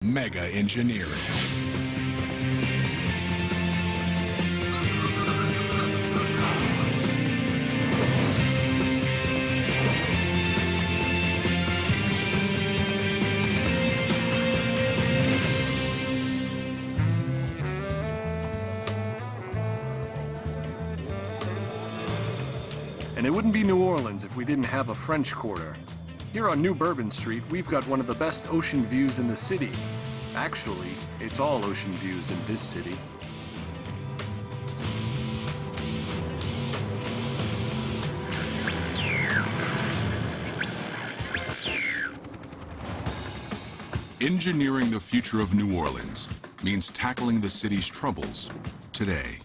Mega engineering. And it wouldn't be New Orleans if we didn't have a French Quarter. Here on New Bourbon Street, we've got one of the best ocean views in the city. Actually, it's all ocean views in this city. Engineering the future of New Orleans means tackling the city's troubles today.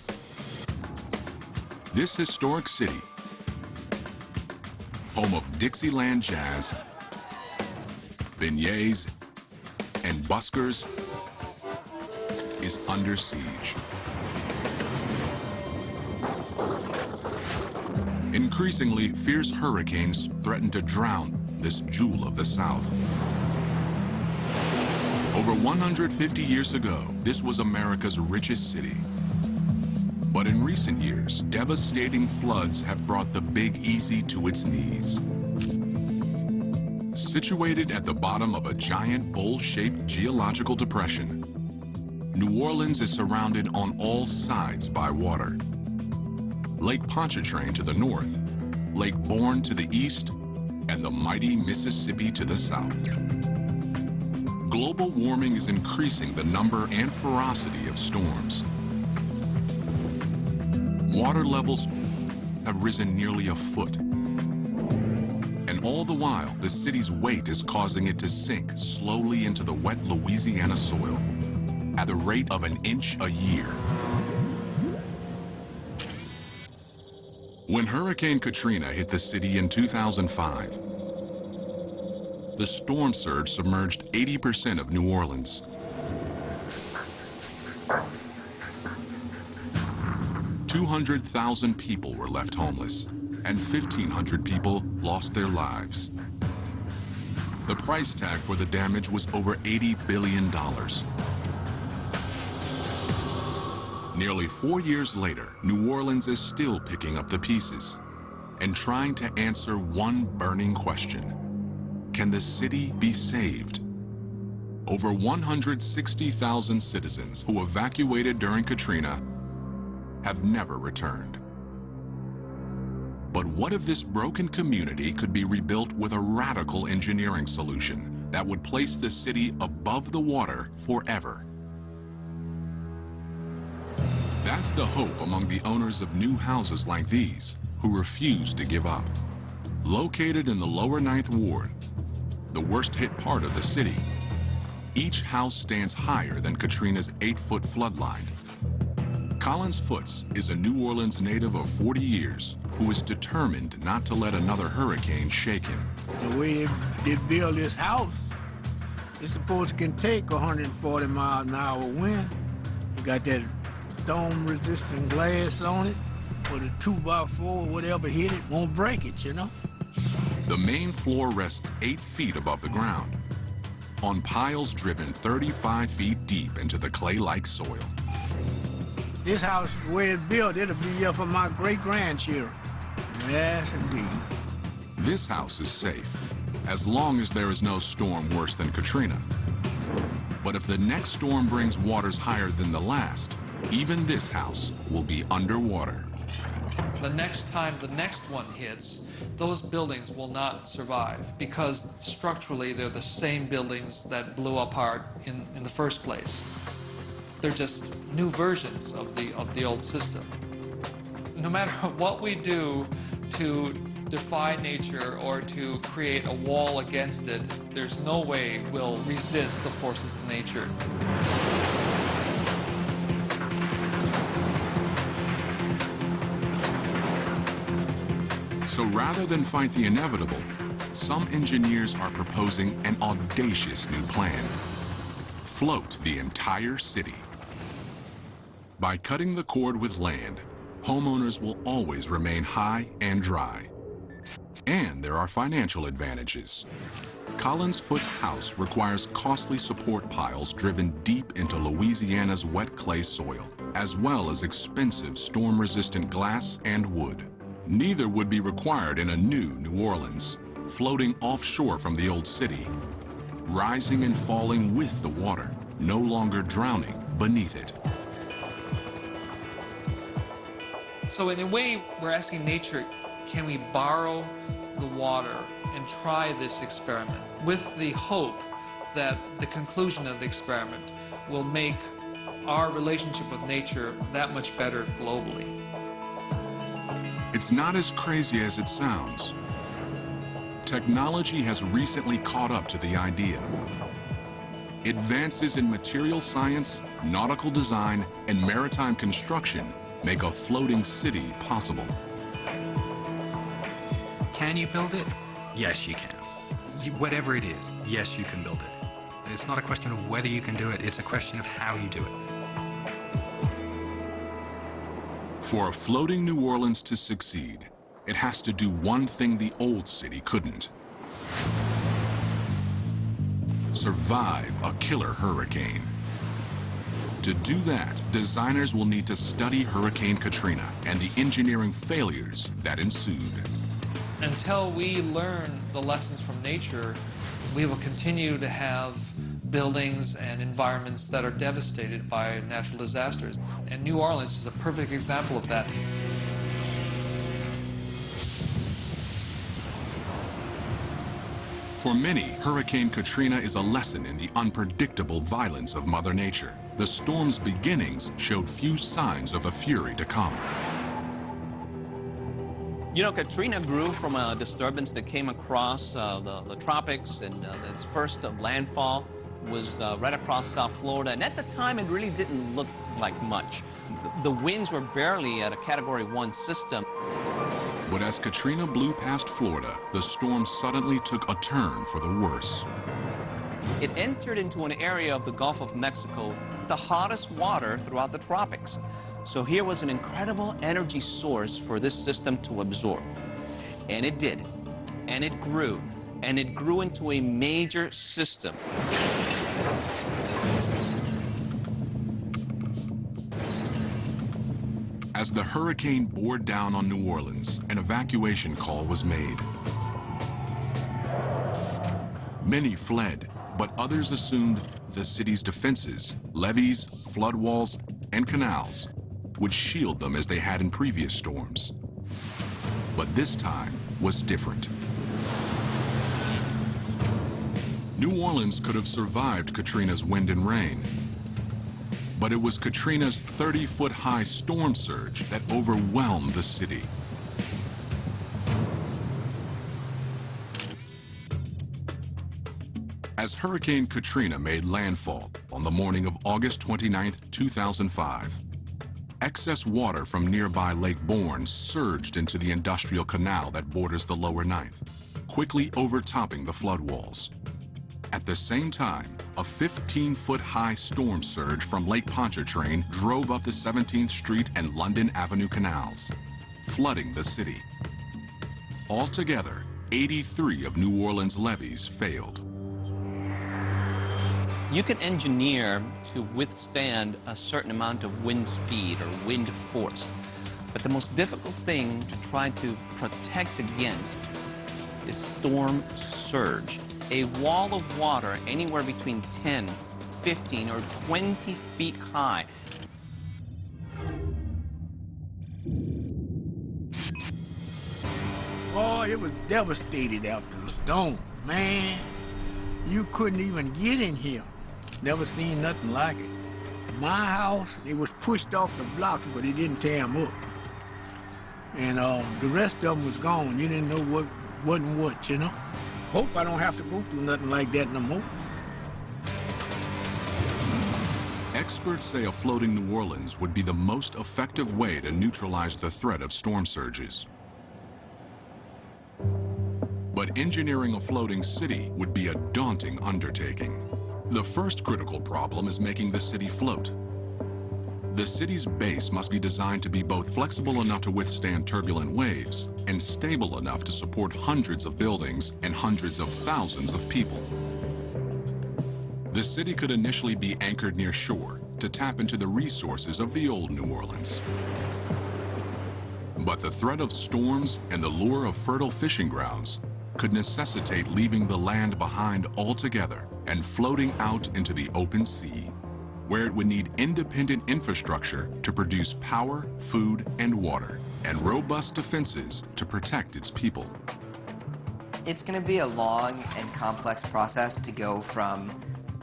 This historic city, home of Dixieland jazz, beignets, and buskers, is under siege. Increasingly, fierce hurricanes threaten to drown this jewel of the South. Over 150 years ago, this was America's richest city. But in recent years, devastating floods have brought the Big Easy to its knees. Situated at the bottom of a giant bowl-shaped geological depression, New Orleans is surrounded on all sides by water. Lake Pontchartrain to the north, Lake Bourne to the east, and the mighty Mississippi to the south. Global warming is increasing the number and ferocity of storms. Water levels have risen nearly a foot. And all the while, the city's weight is causing it to sink slowly into the wet Louisiana soil at the rate of an inch a year. When Hurricane Katrina hit the city in 2005, the storm surge submerged 80% of New Orleans. $200,000 people were left homeless, and 1,500 people lost their lives. The price tag for the damage was over $80 billion. Nearly 4 years later, New Orleans is still picking up the pieces and trying to answer one burning question. Can the city be saved? Over 160,000 citizens who evacuated during Katrina have never returned. But what if this broken community could be rebuilt with a radical engineering solution that would place the city above the water forever? That's the hope among the owners of new houses like these who refuse to give up. Located in the lower 9th Ward, the worst hit part of the city, each house stands higher than Katrina's 8-foot floodline. Collins Firts is a New Orleans native of 40 years who is determined not to let another hurricane shake him. The way they build this house, it's supposed to can take 140 miles an hour wind. You got that storm-resistant glass on it, with a 2x4, whatever hit it, won't break it, you know? The main floor rests 8 feet above the ground, on piles driven 35 feet deep into the clay-like soil. This house, the way it's built, it'll be here for my great-grandchildren. Yes, indeed. This house is safe, as long as there is no storm worse than Katrina. But if the next storm brings waters higher than the last, even this house will be underwater. The next time the next one hits, those buildings will not survive because structurally they're the same buildings that blew apart in the first place. They're just new versions of the old system. No matter what we do to defy nature or to create a wall against it, there's no way we'll resist the forces of nature. So rather than fight the inevitable, some engineers are proposing an audacious new plan. Float the entire city. By cutting the cord with land, homeowners will always remain high and dry. And there are financial advantages. Collins Foote's house requires costly support piles driven deep into Louisiana's wet clay soil, as well as expensive storm-resistant glass and wood. Neither would be required in a new New Orleans, floating offshore from the old city, rising and falling with the water, no longer drowning beneath it. So in a way, we're asking nature, can we borrow the water and try this experiment with the hope that the conclusion of the experiment will make our relationship with nature that much better globally? It's not as crazy as it sounds. Technology has recently caught up to the idea. Advances in material science, nautical design, and maritime construction make a floating city possible. Can you build it? Yes, you can. Whatever it is, yes, you can build it. It's not a question of whether you can do it, it's a question of how you do it. For a floating New Orleans to succeed, it has to do one thing the old city couldn't: survive a killer hurricane. To do that, designers will need to study Hurricane Katrina and the engineering failures that ensued. Until we learn the lessons from nature, we will continue to have buildings and environments that are devastated by natural disasters. And New Orleans is a perfect example of that. For many, Hurricane Katrina is a lesson in the unpredictable violence of Mother Nature. The storm's beginnings showed few signs of a fury to come. You know, Katrina grew from a disturbance that came across the tropics, and its first landfall was right across South Florida. And at the time, it really didn't look like much. The winds were barely at a Category 1 system. But as Katrina blew past Florida, the storm suddenly took a turn for the worse. It entered into an area of the Gulf of Mexico, the hottest water throughout the tropics. So here was an incredible energy source for this system to absorb. And it did. And it grew. And it grew into a major system. As the hurricane bore down on New Orleans, an evacuation call was made. Many fled, but others assumed the city's defenses, levees, flood walls, and canals would shield them as they had in previous storms. But this time was different. New Orleans could have survived Katrina's wind and rain, but it was Katrina's 30-foot-high storm surge that overwhelmed the city. As Hurricane Katrina made landfall on the morning of August 29, 2005, excess water from nearby Lake Borgne surged into the industrial canal that borders the lower Ninth, quickly overtopping the flood walls. At the same time, a 15-foot-high storm surge from Lake Pontchartrain drove up the 17th Street and London Avenue canals, flooding the city. Altogether, 83 of New Orleans' levees failed. You can engineer to withstand a certain amount of wind speed or wind force, but the most difficult thing to try to protect against is storm surge. A wall of water anywhere between 10, 15, or 20 feet high. Oh, it was devastated after the storm, man. You couldn't even get in here. Never seen nothing like it. My house, it was pushed off the blocks, but it didn't tear them up. And the rest of them was gone. You didn't know what wasn't what, you know? Hope I don't have to go through nothing like that no more. Experts say a floating New Orleans would be the most effective way to neutralize the threat of storm surges. But engineering a floating city would be a daunting undertaking. The first critical problem is making the city float. The city's base must be designed to be both flexible enough to withstand turbulent waves and stable enough to support hundreds of buildings and hundreds of thousands of people. The city could initially be anchored near shore to tap into the resources of the old New Orleans. But the threat of storms and the lure of fertile fishing grounds could necessitate leaving the land behind altogether and floating out into the open sea, where it would need independent infrastructure to produce power, food, and water, and robust defenses to protect its people. It's going to be a long and complex process to go from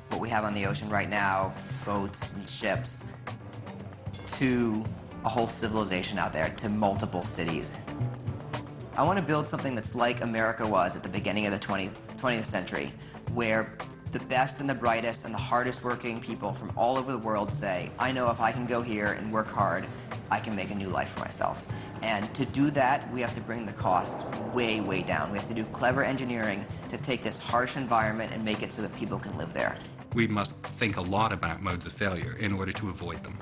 what we have on the ocean right now, boats and ships, to a whole civilization out there, to multiple cities. I want to build something that's like America was at the beginning of the 20th century, where the best and the brightest and the hardest working people from all over the world say, I know if I can go here and work hard, I can make a new life for myself. And to do that, we have to bring the costs way, way down. We have to do clever engineering to take this harsh environment and make it so that people can live there. We must think a lot about modes of failure in order to avoid them.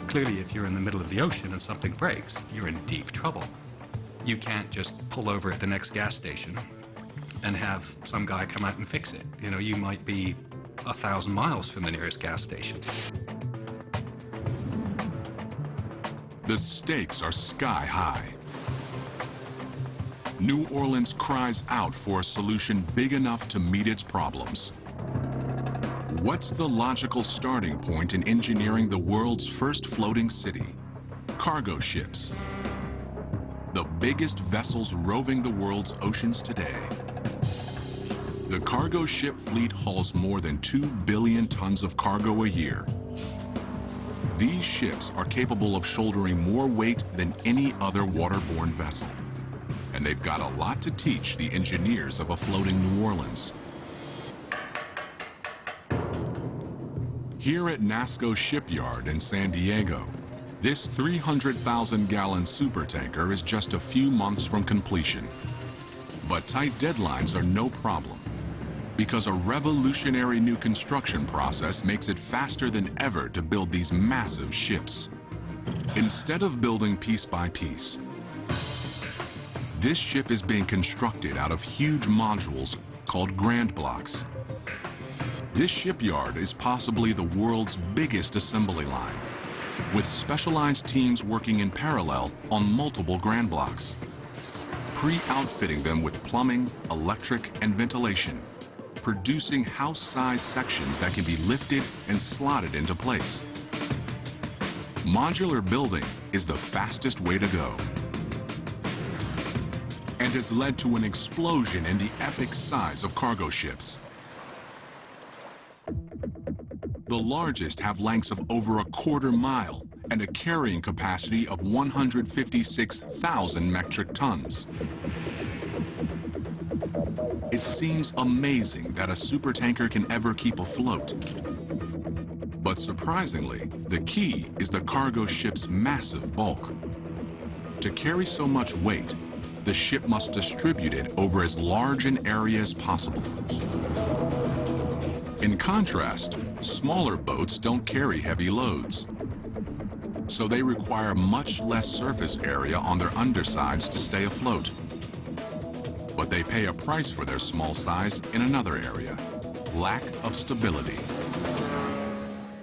Clearly, if you're in the middle of the ocean and something breaks, you're in deep trouble. You can't just pull over at the next gas station and have some guy come out and fix it. You know, you might be 1,000 miles from the nearest gas station. The stakes are sky high. New Orleans cries out for a solution big enough to meet its problems. What's the logical starting point in engineering the world's first floating city? Cargo ships. The biggest vessels roving the world's oceans today. The cargo ship fleet hauls more than 2 billion tons of cargo a year. These ships are capable of shouldering more weight than any other waterborne vessel. And they've got a lot to teach the engineers of a floating New Orleans. Here at NASCO Shipyard in San Diego, this 300,000-gallon supertanker is just a few months from completion. But tight deadlines are no problem, because a revolutionary new construction process makes it faster than ever to build these massive ships. Instead of building piece by piece, this ship is being constructed out of huge modules called grand blocks. This shipyard is possibly the world's biggest assembly line, with specialized teams working in parallel on multiple grand blocks, pre-outfitting them with plumbing, electric, and ventilation, producing house-sized sections that can be lifted and slotted into place. Modular building is the fastest way to go, and has led to an explosion in the epic size of cargo ships. The largest have lengths of over a quarter mile and a carrying capacity of 156,000 metric tons. It seems amazing that a supertanker can ever keep afloat. But surprisingly, the key is the cargo ship's massive bulk. To carry so much weight, the ship must distribute it over as large an area as possible. In contrast, smaller boats don't carry heavy loads, so they require much less surface area on their undersides to stay afloat. But they pay a price for their small size in another area: lack of stability.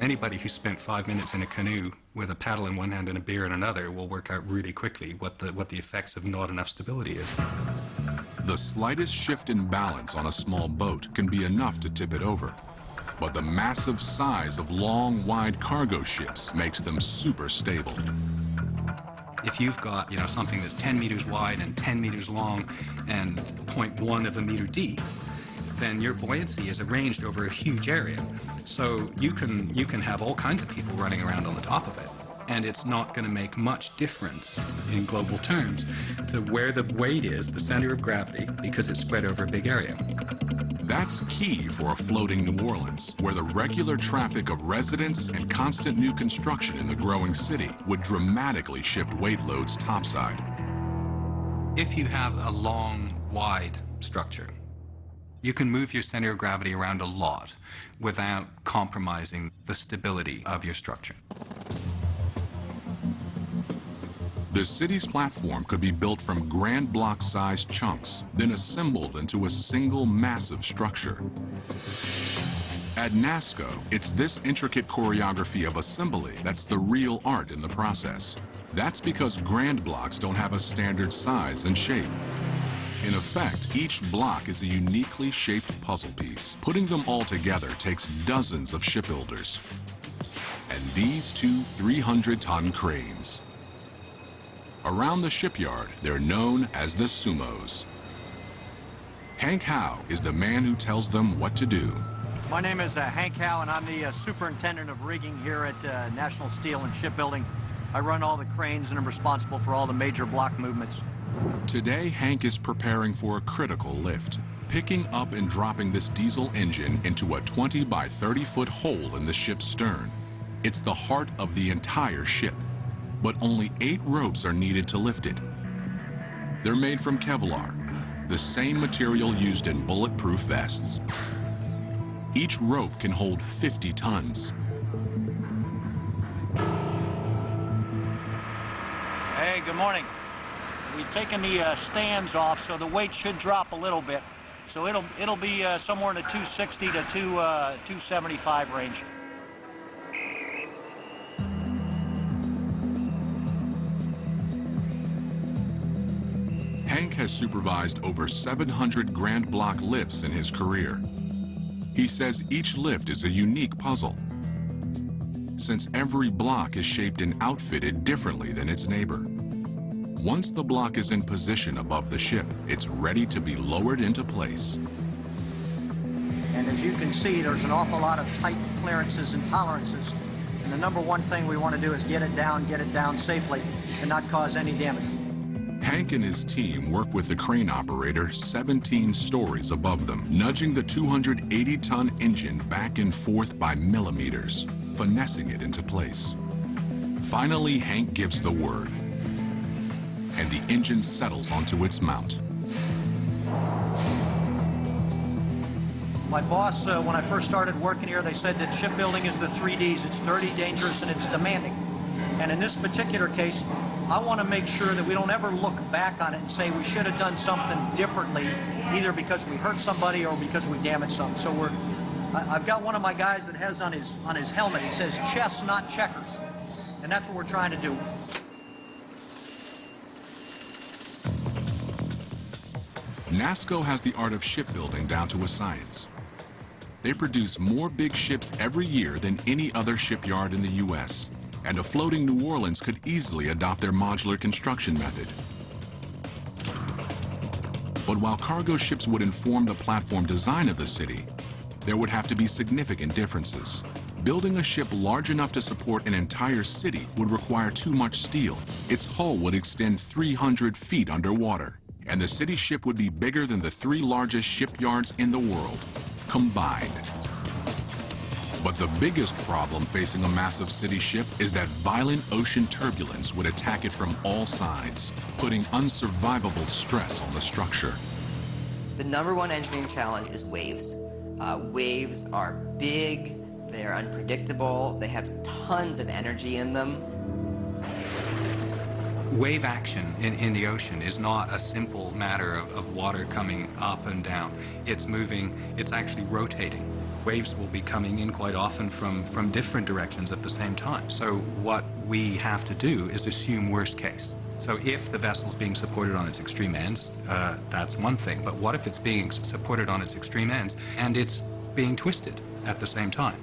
Anybody who spent 5 minutes in a canoe with a paddle in one hand and a beer in another will work out really quickly what the effects of not enough stability is. The slightest shift in balance on a small boat can be enough to tip it over. But the massive size of long, wide cargo ships makes them super stable. If you've got, something that's 10 meters wide and 10 meters long and 0.1 of a meter deep, then your buoyancy is arranged over a huge area. So you can have all kinds of people running around on the top of it. And it's not going to make much difference in global terms to where the weight is, the center of gravity, because it's spread over a big area. That's key for a floating New Orleans, where the regular traffic of residents and constant new construction in the growing city would dramatically shift weight loads topside. If you have a long, wide structure, you can move your center of gravity around a lot without compromising the stability of your structure. The city's platform could be built from grand block-sized chunks, then assembled into a single massive structure. At NASCO, it's this intricate choreography of assembly that's the real art in the process. That's because grand blocks don't have a standard size and shape. In effect, each block is a uniquely shaped puzzle piece. Putting them all together takes dozens of shipbuilders. And these two 300-ton cranes. Around the shipyard, they're known as the Sumos. Hank Howe is the man who tells them what to do. My name is Hank Howe, and I'm the superintendent of rigging here at National Steel and Shipbuilding. I run all the cranes and I'm responsible for all the major block movements. Today, Hank is preparing for a critical lift, picking up and dropping this diesel engine into a 20 by 30-foot hole in the ship's stern. It's the heart of the entire ship, but only 8 ropes are needed to lift it. They're made from Kevlar, the same material used in bulletproof vests. Each rope can hold 50 tons. Hey, good morning. We've taken the stands off, so the weight should drop a little bit. So it'll be somewhere in the 260 to 275 range. Hank has supervised over 700 grand block lifts in his career. He says each lift is a unique puzzle, since every block is shaped and outfitted differently than its neighbor. Once the block is in position above the ship, it's ready to be lowered into place. And as you can see, there's an awful lot of tight clearances and tolerances. And the number one thing we want to do is get it down safely and not cause any damage. Hank and his team work with the crane operator 17 stories above them, nudging the 280-ton engine back and forth by millimeters, finessing it into place. Finally, Hank gives the word, and the engine settles onto its mount. My boss, when I first started working here, they said that shipbuilding is the 3 Ds. It's dirty, dangerous, and it's demanding. And in this particular case, I want to make sure that we don't ever look back on it and say we should have done something differently, either because we hurt somebody or because we damaged something. So I've got one of my guys that has on his helmet, it says chess, not checkers. And that's what we're trying to do. NASCO has the art of shipbuilding down to a science. They produce more big ships every year than any other shipyard in the U.S., and a floating New Orleans could easily adopt their modular construction method. But while cargo ships would inform the platform design of the city, there would have to be significant differences. Building a ship large enough to support an entire city would require too much steel. Its hull would extend 300 feet underwater, and the city ship would be bigger than the 3 largest shipyards in the world, combined. But the biggest problem facing a massive city ship is that violent ocean turbulence would attack it from all sides, putting unsurvivable stress on the structure. The #1 engineering challenge is waves. Waves are big, they're unpredictable, they have tons of energy in them. Wave action in the ocean is not a simple matter of water coming up and down. It's moving, it's actually rotating. Waves will be coming in quite often from different directions at the same time. So what we have to do is assume worst case. So if the vessel's being supported on its extreme ends, that's one thing. But what if it's being supported on its extreme ends and it's being twisted at the same time?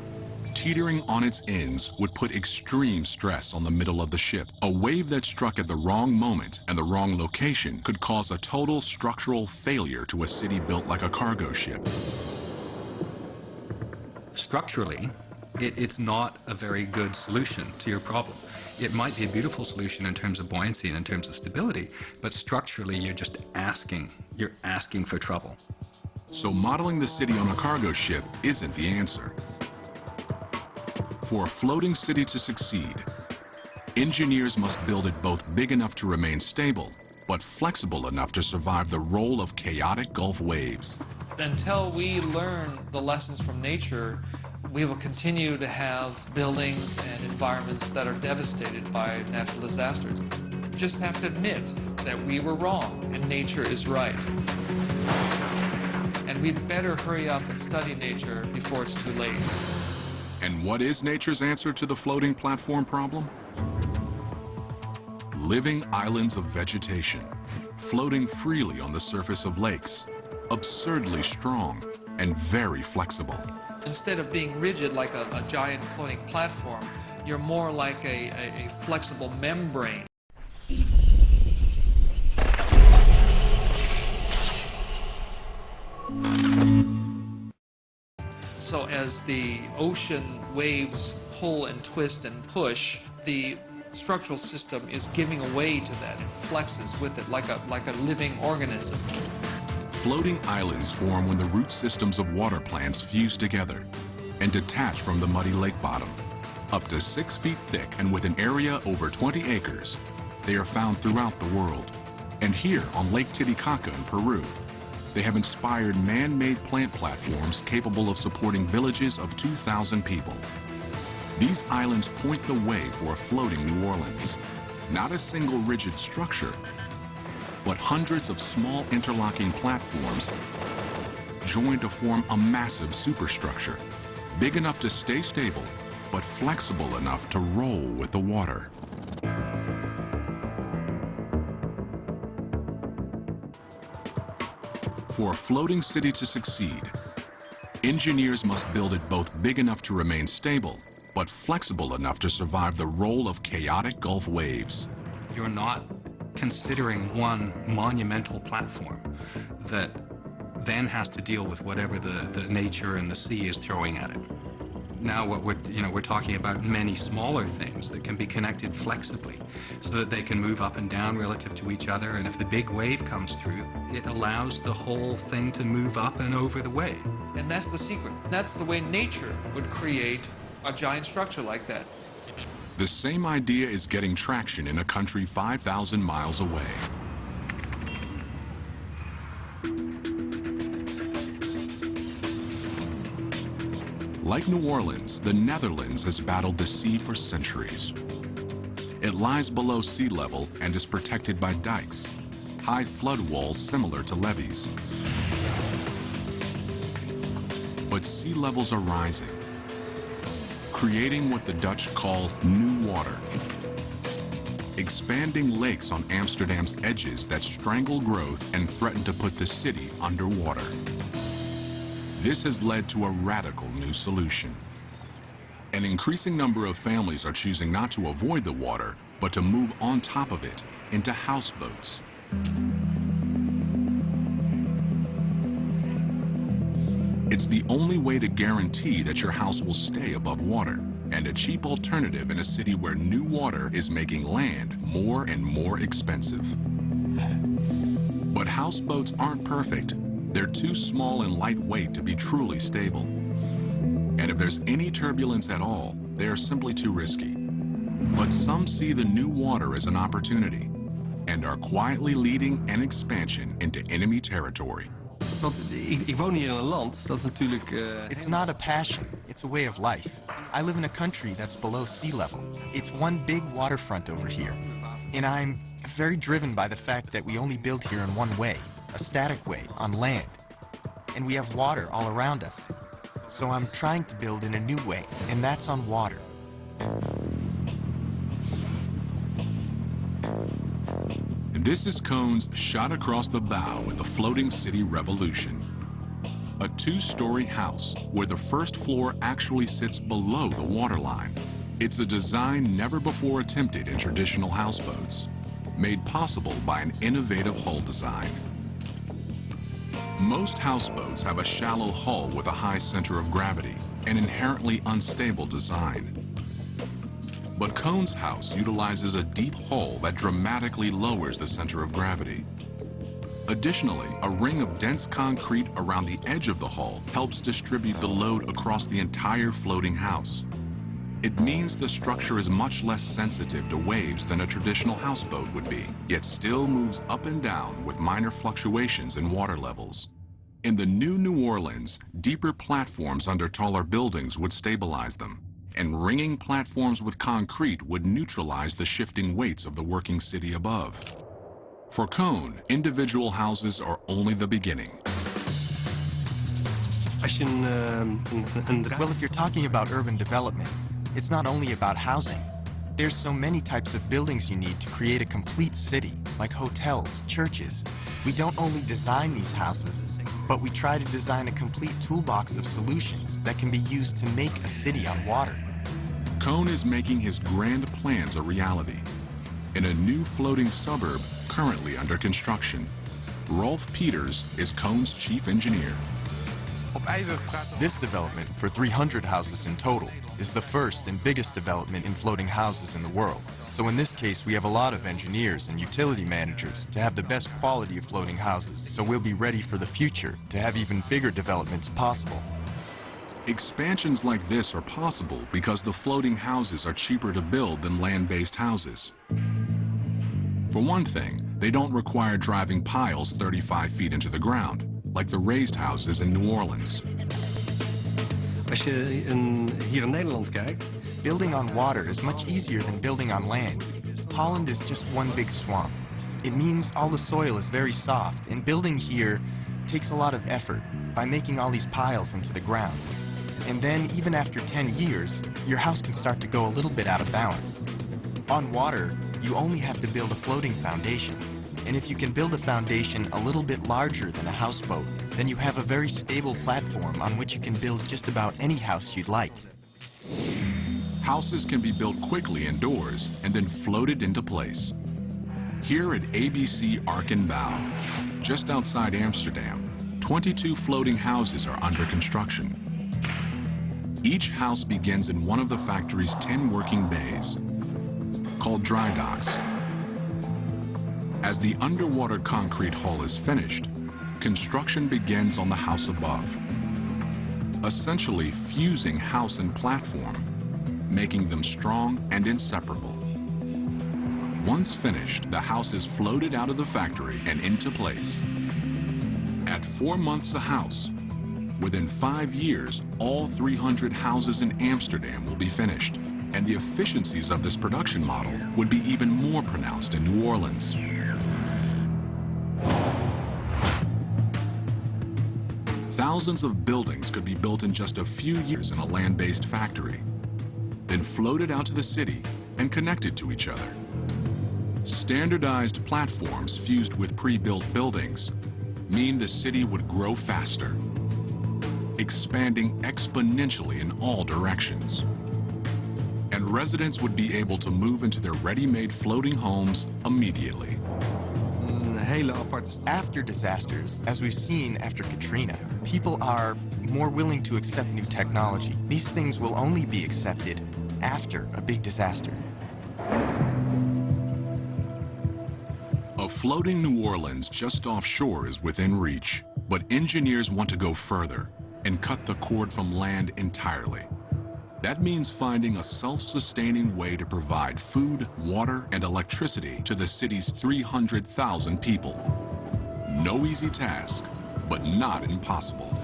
Teetering on its ends would put extreme stress on the middle of the ship. A wave that struck at the wrong moment and the wrong location could cause a total structural failure to a city built like a cargo ship. Structurally, it's not a very good solution to your problem. It might be a beautiful solution in terms of buoyancy and in terms of stability, but structurally you're just asking for trouble. So modeling the city on a cargo ship isn't the answer. For a floating city to succeed, engineers must build it both big enough to remain stable, but flexible enough to survive the roll of chaotic Gulf waves. Until we learn the lessons from nature, we will continue to have buildings and environments that are devastated by natural disasters. just have to admit that we were wrong and nature is right. And we'd better hurry up and study nature before it's too late. And what is nature's answer to the floating platform problem? Living islands of vegetation, floating freely on the surface of lakes, absurdly strong and very flexible. Instead of being rigid like a giant floating platform, you're more like a flexible membrane. So as the ocean waves pull and twist and push, the structural system is giving away to that. It flexes with it like a living organism. Floating islands form when the root systems of water plants fuse together and detach from the muddy lake bottom. Up to 6 feet thick and with an area over 20 acres, they are found throughout the world. And here on Lake Titicaca in Peru, they have inspired man-made plant platforms capable of supporting villages of 2,000 people. These islands point the way for a floating New Orleans. Not a single rigid structure, but hundreds of small interlocking platforms joined to form a massive superstructure, big enough to stay stable, but flexible enough to roll with the water. For a floating city to succeed, engineers must build it both big enough to remain stable, but flexible enough to survive the roll of chaotic Gulf waves. You're not considering one monumental platform that then has to deal with whatever the nature and the sea is throwing at it. Now what we're talking about many smaller things that can be connected flexibly so that they can move up and down relative to each other, and if the big wave comes through, it allows the whole thing to move up and over the wave. And that's the secret. That's the way nature would create a giant structure like that. The same idea is getting traction in a country 5,000 miles away. Like New Orleans, the Netherlands has battled the sea for centuries. It lies below sea level and is protected by dikes, high flood walls similar to levees. But sea levels are rising, creating what the Dutch call new water, expanding lakes on Amsterdam's edges that strangle growth and threaten to put the city underwater. This has led to a radical new solution. An increasing number of families are choosing not to avoid the water, but to move on top of it into houseboats. It's the only way to guarantee that your house will stay above water, and a cheap alternative in a city where new water is making land more and more expensive. But houseboats aren't perfect. They're too small and lightweight to be truly stable. And if there's any turbulence at all, they are simply too risky. But some see the new water as an opportunity and are quietly leading an expansion into enemy territory. Want ik woon hier in een land, dat is natuurlijk... It's not a passion, it's a way of life. I live in a country that's below sea level. It's one big waterfront over here. And I'm very driven by the fact that we only build here in one way, a static way, on land. And we have water all around us. So I'm trying to build in a new way, and that's on water. This is Cohn's shot across the bow in the floating city revolution. A 2-story house where the first floor actually sits below the waterline. It's a design never before attempted in traditional houseboats, made possible by an innovative hull design. Most houseboats have a shallow hull with a high center of gravity, an inherently unstable design. But Cohn's house utilizes a deep hull that dramatically lowers the center of gravity. Additionally, a ring of dense concrete around the edge of the hull helps distribute the load across the entire floating house. It means the structure is much less sensitive to waves than a traditional houseboat would be, yet still moves up and down with minor fluctuations in water levels. In the new New Orleans, deeper platforms under taller buildings would stabilize them. and ringing platforms with concrete would neutralize the shifting weights of the working city above. For Cone, individual houses are only the beginning. Well, if you're talking about urban development, it's not only about housing. There's so many types of buildings you need to create a complete city, like hotels, churches. We don't only design these houses, but we try to design a complete toolbox of solutions that can be used to make a city on water. Cone is making his grand plans a reality in a new floating suburb currently under construction. Rolf Peters is Cone's chief engineer. This development, for 300 houses in total, is the first and biggest development in floating houses in the world. So in this case, we have a lot of engineers and utility managers to have the best quality of floating houses, so we'll be ready for the future to have even bigger developments possible. Expansions like this are possible because the floating houses are cheaper to build than land-based houses. For one thing, they don't require driving piles 35 feet into the ground, like the raised houses in New Orleans. Hier in Nederland kijkt, building on water is much easier than building on land. Holland is just one big swamp. It means all the soil is very soft, and building here takes a lot of effort by making all these piles into the ground. And then, even after 10 years, your house can start to go a little bit out of balance. On water, you only have to build a floating foundation. And if you can build a foundation a little bit larger than a houseboat, then you have a very stable platform on which you can build just about any house you'd like. Houses can be built quickly indoors and then floated into place. Here at ABC Ark and Bow, just outside Amsterdam, 22 floating houses are under construction. Each house begins in one of the factory's 10 working bays, called dry docks. As the underwater concrete hull is finished, construction begins on the house above, essentially fusing house and platform, making them strong and inseparable. Once finished, the house is floated out of the factory and into place. At 4 months a house, within 5 years, all 300 houses in Amsterdam will be finished, and the efficiencies of this production model would be even more pronounced in New Orleans. Thousands of buildings could be built in just a few years in a land-based factory, then floated out to the city and connected to each other. Standardized platforms fused with pre-built buildings mean the city would grow faster, expanding exponentially in all directions. And residents would be able to move into their ready-made floating homes immediately. After disasters, as we've seen after Katrina, people are more willing to accept new technology. These things will only be accepted after a big disaster. A floating New Orleans just offshore is within reach, but engineers want to go further and cut the cord from land entirely. That means finding a self-sustaining way to provide food, water, and electricity to the city's 300,000 people. No easy task, but not impossible.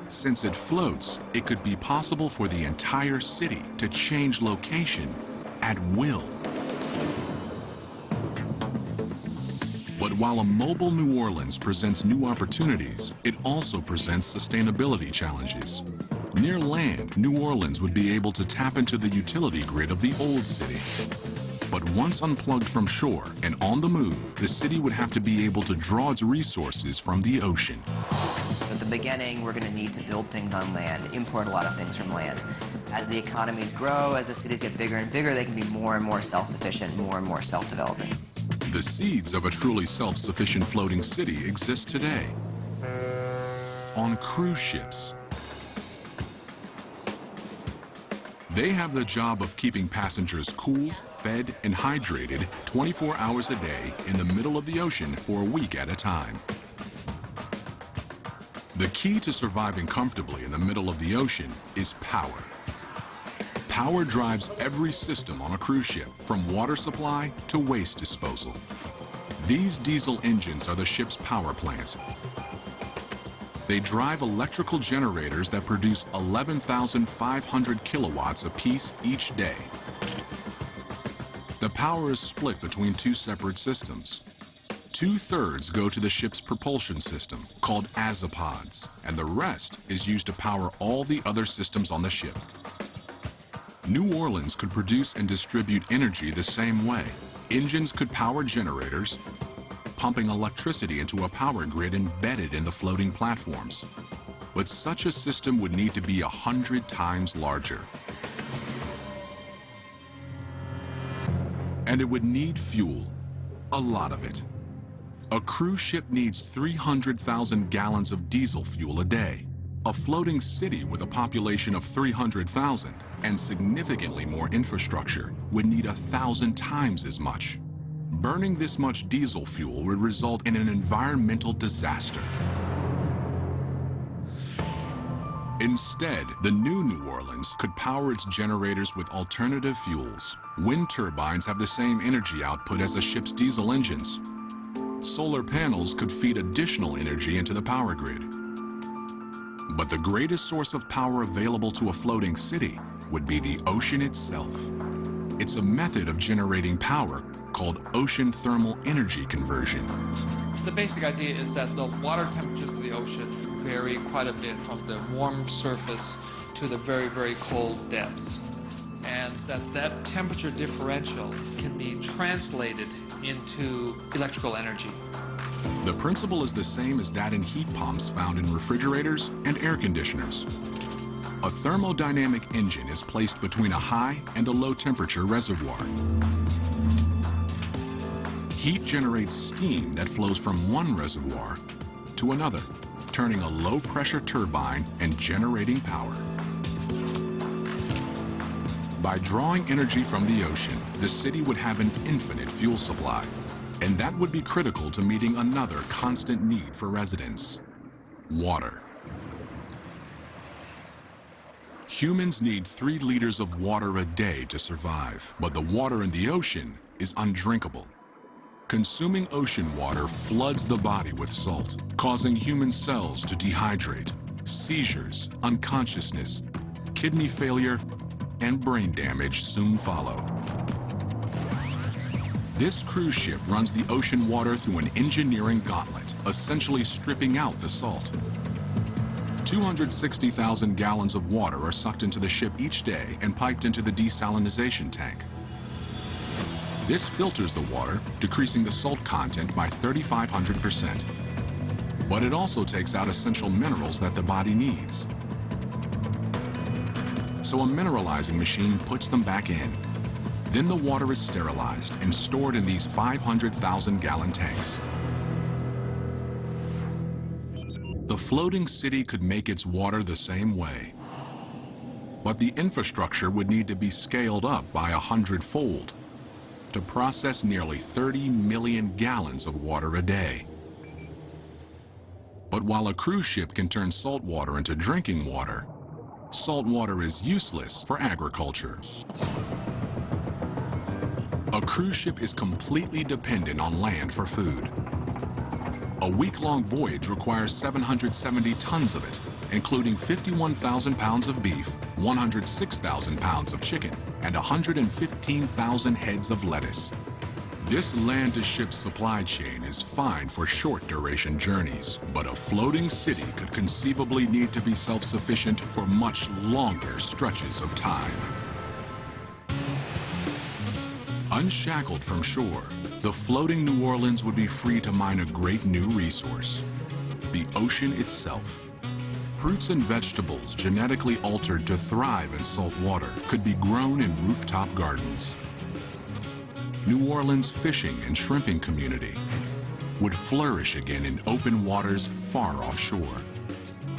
Since it floats, it could be possible for the entire city to change location at will. But while a mobile New Orleans presents new opportunities, it also presents sustainability challenges. Near land, New Orleans would be able to tap into the utility grid of the old city. But once unplugged from shore and on the move, the city would have to be able to draw its resources from the ocean. At the beginning, we're going to need to build things on land, import a lot of things from land. As the economies grow, as the cities get bigger and bigger, they can be more and more self-sufficient, more and more self-developing. The seeds of a truly self-sufficient floating city exist today on cruise ships. They have the job of keeping passengers cool, fed, and hydrated 24 hours a day in the middle of the ocean for a week at a time. The key to surviving comfortably in the middle of the ocean is power. Power drives every system on a cruise ship, from water supply to waste disposal. These diesel engines are the ship's power plant. They drive electrical generators that produce 11,500 kilowatts apiece each day. The power is split between two separate systems. 2/3 go to the ship's propulsion system, called azipods, and the rest is used to power all the other systems on the ship. New Orleans could produce and distribute energy the same way. Engines could power generators, pumping electricity into a power grid embedded in the floating platforms. But such a system would need to be 100 times larger. And it would need fuel, a lot of it. A cruise ship needs 300,000 gallons of diesel fuel a day. A floating city with a population of 300,000 and significantly more infrastructure would need 1,000 times as much. Burning this much diesel fuel would result in an environmental disaster. Instead, the New Orleans could power its generators with alternative fuels. Wind turbines have the same energy output as a ship's diesel engines. Solar panels could feed additional energy into the power grid. But the greatest source of power available to a floating city would be the ocean itself. It's a method of generating power called ocean thermal energy conversion. The basic idea is that the water temperatures of the ocean vary quite a bit from the warm surface to the very, very cold depths. And that temperature differential can be translated into electrical energy. The principle is the same as that in heat pumps found in refrigerators and air conditioners. A thermodynamic engine is placed between a high and a low temperature reservoir. Heat generates steam that flows from one reservoir to another, turning a low pressure turbine and generating power. By drawing energy from the ocean, the city would have an infinite fuel supply, and that would be critical to meeting another constant need for residents: water. Humans need 3 liters of water a day to survive, but the water in the ocean is undrinkable. Consuming ocean water floods the body with salt, causing human cells to dehydrate. Seizures, unconsciousness, kidney failure, and brain damage soon follow. This cruise ship runs the ocean water through an engineering gauntlet, essentially stripping out the salt. 260,000 gallons of water are sucked into the ship each day and piped into the desalinization tank. This filters the water, decreasing the salt content by 3,500%. But it also takes out essential minerals that the body needs. So a mineralizing machine puts them back in. Then the water is sterilized and stored in these 500,000-gallon tanks. The floating city could make its water the same way. But the infrastructure would need to be scaled up by 100-fold to process nearly 30 million gallons of water a day. But while a cruise ship can turn salt water into drinking water, salt water is useless for agriculture. A cruise ship is completely dependent on land for food. A week-long voyage requires 770 tons of it, including 51,000 pounds of beef, 106,000 pounds of chicken, and 115,000 heads of lettuce. This land-to-ship supply chain is fine for short-duration journeys, but a floating city could conceivably need to be self-sufficient for much longer stretches of time. Unshackled from shore, the floating New Orleans would be free to mine a great new resource: the ocean itself. Fruits and vegetables genetically altered to thrive in salt water could be grown in rooftop gardens. New Orleans' fishing and shrimping community would flourish again in open waters far offshore.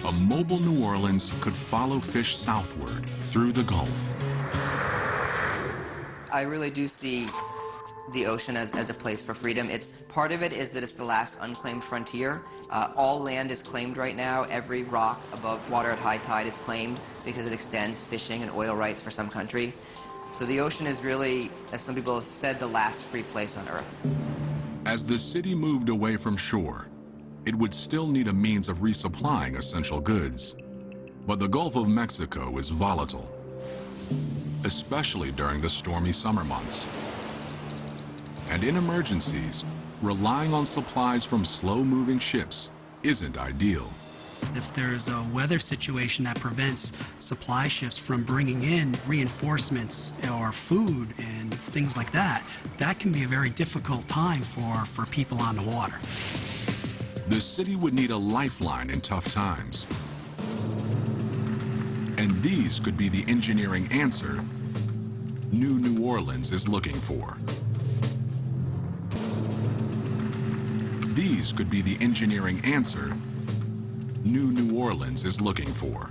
A mobile New Orleans could follow fish southward through the Gulf. I really do see the ocean as a place for freedom. Part of it is that it's the last unclaimed frontier. All land is claimed right now. Every rock above water at high tide is claimed because it extends fishing and oil rights for some country. So the ocean is really, as some people have said, the last free place on Earth. As the city moved away from shore, it would still need a means of resupplying essential goods. But the Gulf of Mexico is volatile, especially during the stormy summer months. And in emergencies, relying on supplies from slow-moving ships isn't ideal. If there's a weather situation that prevents supply ships from bringing in reinforcements or food and things like that, that can be a very difficult time for people on the water. The city would need a lifeline in tough times. And these could be the engineering answer New Orleans is looking for. These could be the engineering answer New Orleans is looking for.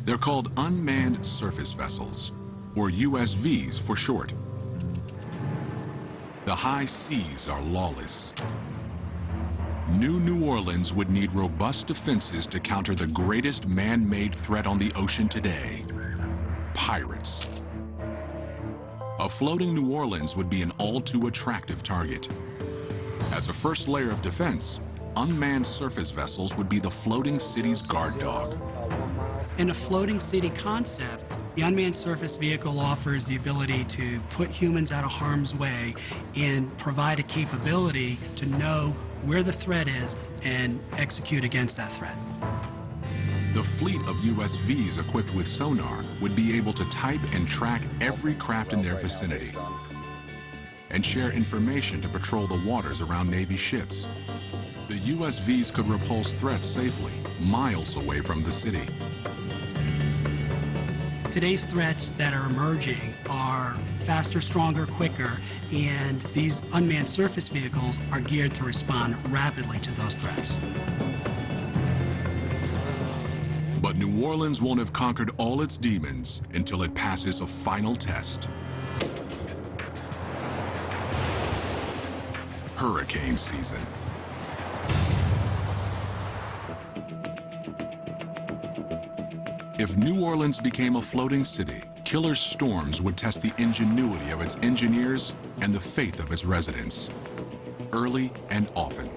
They're called unmanned surface vessels, or USVs for short. The high seas are lawless. New Orleans would need robust defenses to counter the greatest man-made threat on the ocean today: pirates. A floating New Orleans would be an all-too-attractive target. As a first layer of defense, unmanned surface vessels would be the floating city's guard dog. In a floating city concept, the unmanned surface vehicle offers the ability to put humans out of harm's way and provide a capability to know where the threat is and execute against that threat. The fleet of USVs equipped with sonar would be able to type and track every craft in their vicinity and share information to patrol the waters around Navy ships. The USVs could repulse threats safely, miles away from the city. Today's threats that are emerging are faster, stronger, quicker, and these unmanned surface vehicles are geared to respond rapidly to those threats. But New Orleans won't have conquered all its demons until it passes a final test. Hurricane season. If New Orleans became a floating city, killer storms would test the ingenuity of its engineers and the faith of its residents, early and often.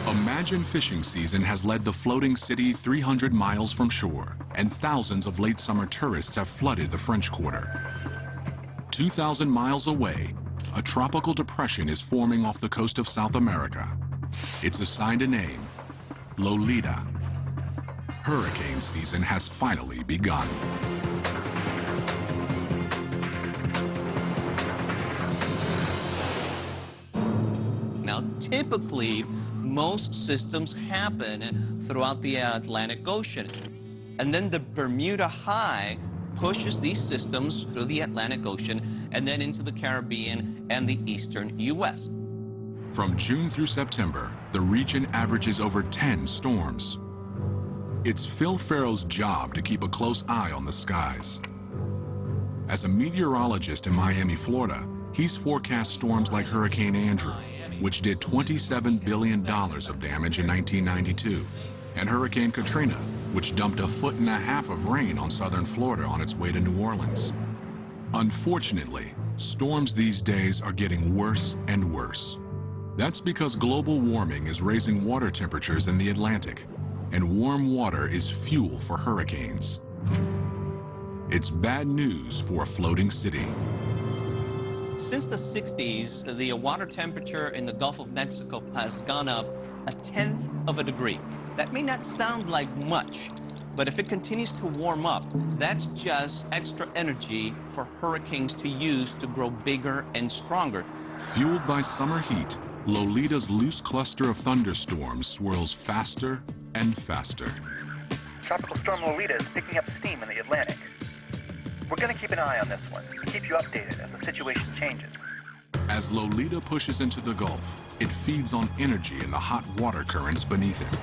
Imagine fishing season has led the floating city 300 miles from shore, and thousands of late summer tourists have flooded the French Quarter. 2,000 miles away, a tropical depression is forming off the coast of South America. It's assigned a name: Lolita. Hurricane season has finally begun. Now, typically, most systems happen throughout the Atlantic Ocean. And then the Bermuda High pushes these systems through the Atlantic Ocean and then into the Caribbean and the eastern U.S. From June through September, the region averages over 10 storms. It's Phil Farrow's job to keep a close eye on the skies. As a meteorologist in Miami, Florida, he's forecast storms like Hurricane Andrew, which did $27 billion of damage in 1992, and Hurricane Katrina, which dumped 1.5 feet of rain on southern Florida on its way to New Orleans. Unfortunately, storms these days are getting worse and worse. That's because global warming is raising water temperatures in the Atlantic, and warm water is fuel for hurricanes. It's bad news for a floating city. Since the 60s, the water temperature in the Gulf of Mexico has gone up 1/10 of a degree. That may not sound like much, but if it continues to warm up, that's just extra energy for hurricanes to use to grow bigger and stronger. Fueled by summer heat, Lolita's loose cluster of thunderstorms swirls faster and faster. Tropical Storm Lolita is picking up steam in the Atlantic. We're going to keep an eye on this one and keep you updated as the situation changes. As Lolita pushes into the Gulf, it feeds on energy in the hot water currents beneath it.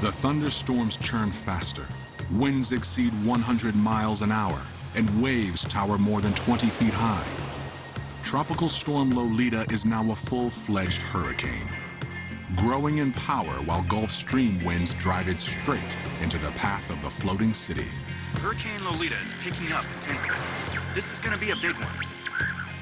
The thunderstorms churn faster, winds exceed 100 miles an hour, and waves tower more than 20 feet high. Tropical Storm Lolita is now a full-fledged hurricane, growing in power while Gulf Stream winds drive it straight into the path of the floating city. Hurricane Lolita is picking up intensity. This is going to be a big one.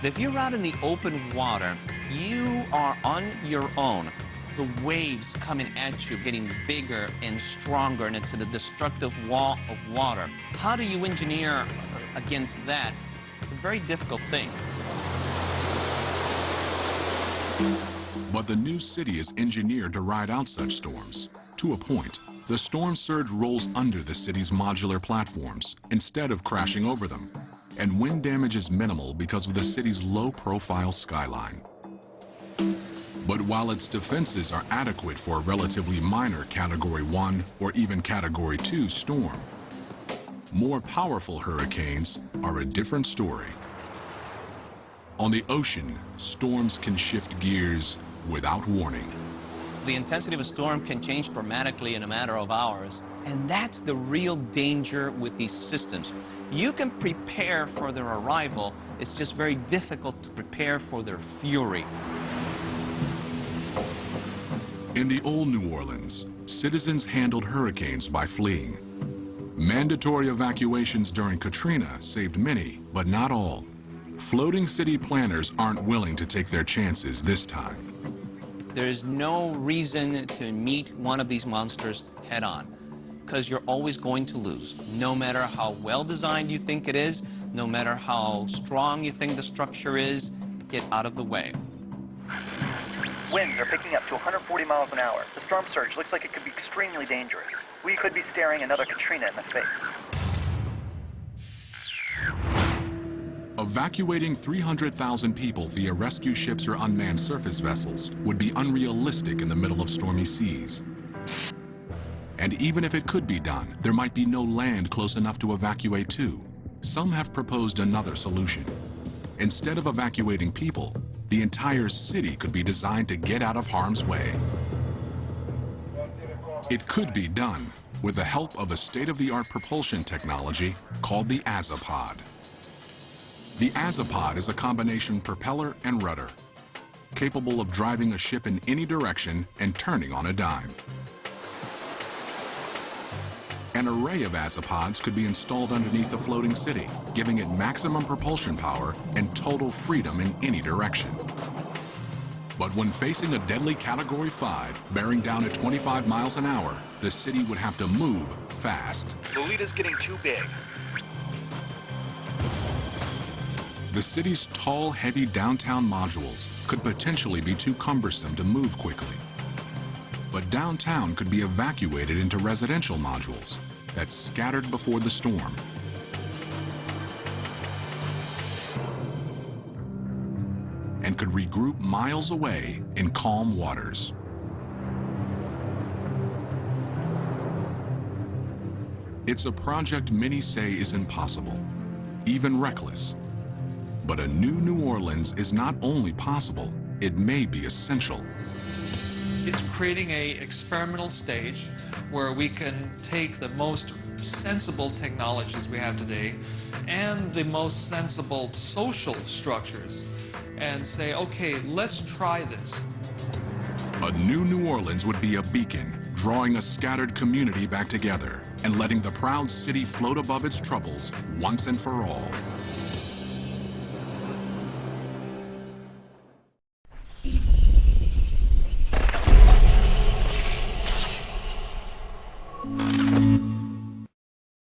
If you're out in the open water, you are on your own. The waves coming at you, getting bigger and stronger, and it's a destructive wall of water. How do you engineer against that? It's a very difficult thing. But the new city is engineered to ride out such storms. To a point, the storm surge rolls under the city's modular platforms instead of crashing over them. And wind damage is minimal because of the city's low-profile skyline. But while its defenses are adequate for a relatively minor Category 1 or even Category 2 storm, more powerful hurricanes are a different story. On the ocean, storms can shift gears without warning. The intensity of a storm can change dramatically in a matter of hours, and that's the real danger with these systems. You can prepare for their arrival, it's just very difficult to prepare for their fury. In the old New Orleans, citizens handled hurricanes by fleeing. Mandatory evacuations during Katrina saved many, but not all. Floating city planners aren't willing to take their chances this time. There is no reason to meet one of these monsters head-on, because you're always going to lose. No matter how well-designed you think it is, no matter how strong you think the structure is, get out of the way. Winds are picking up to 140 miles an hour. The storm surge looks like it could be extremely dangerous. We could be staring another Katrina in the face. Evacuating 300,000 people via rescue ships or unmanned surface vessels would be unrealistic in the middle of stormy seas. And even if it could be done, there might be no land close enough to evacuate to. Some have proposed another solution. Instead of evacuating people, the entire city could be designed to get out of harm's way. It could be done with the help of a state-of-the-art propulsion technology called the Azipod. The Azipod is a combination propeller and rudder, capable of driving a ship in any direction and turning on a dime. An array of Azipods could be installed underneath the floating city, giving it maximum propulsion power and total freedom in any direction. But when facing a deadly Category 5 bearing down at 25 miles an hour, the city would have to move fast. Lolita's getting too big. The city's tall, heavy downtown modules could potentially be too cumbersome to move quickly. But downtown could be evacuated into residential modules that scattered before the storm. And could regroup miles away in calm waters. It's a project many say is impossible, even reckless. But a new New Orleans is not only possible, it may be essential. It's creating an experimental stage where we can take the most sensible technologies we have today and the most sensible social structures and say, okay, let's try this. A new New Orleans would be a beacon, drawing a scattered community back together and letting the proud city float above its troubles once and for all.